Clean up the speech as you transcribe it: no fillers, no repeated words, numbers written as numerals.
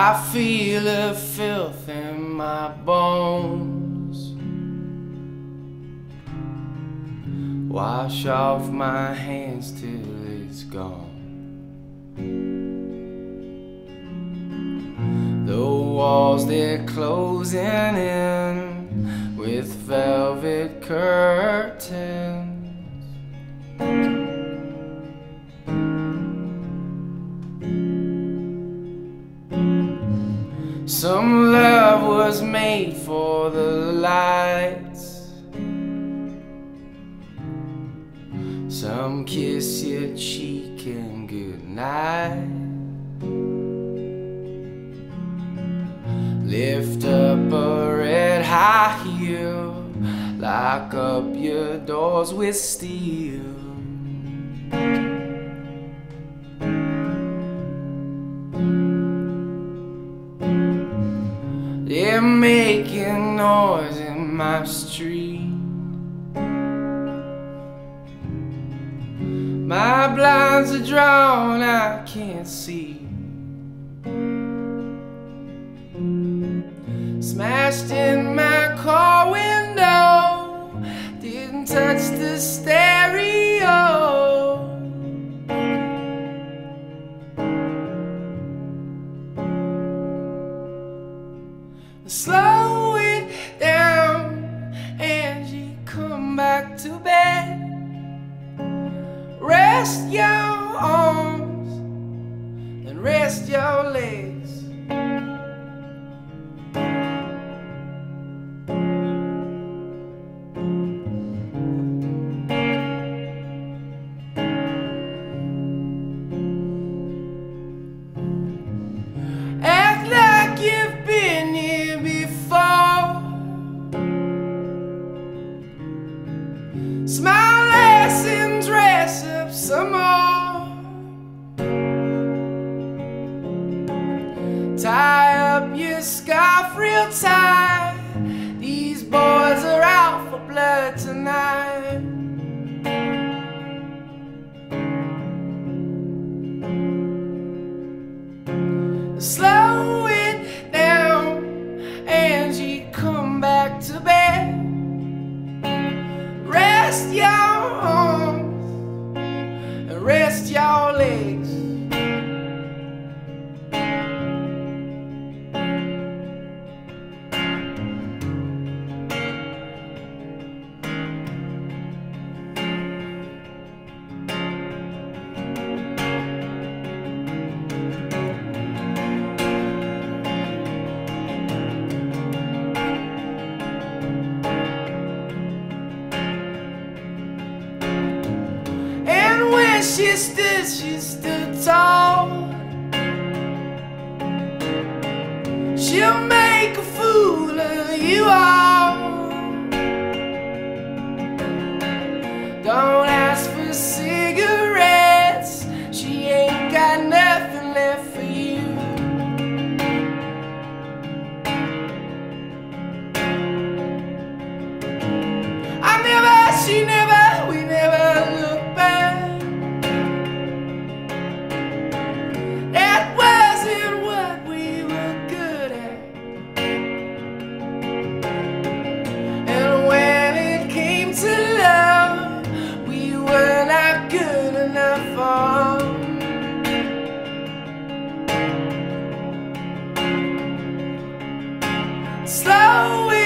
I feel the filth in my bones. Wash off my hands till it's gone. The walls, they're closing in with velvet curtains. Some love was made for the lights, some kiss your cheek and goodnight. Lift up a red high heel, lock up your doors with steel. They're making noise in my street. My blinds are drawn, I can't see. Smashed in my car window, didn't touch the stereo. Slow it down, Angie, come back to bed. Rest your arms and rest your legs. Act like you've been here before. Smile less and dress up some more. Tie up your scarf real tight. These boys are out for blood tonight. Slow it down, Angie, come back to bed. Rest your arms and rest your legs. She stood tall. She'll make a fool of you all. Don't ask for cigarettes, she ain't got nothing left for you. We never looked back. Slow it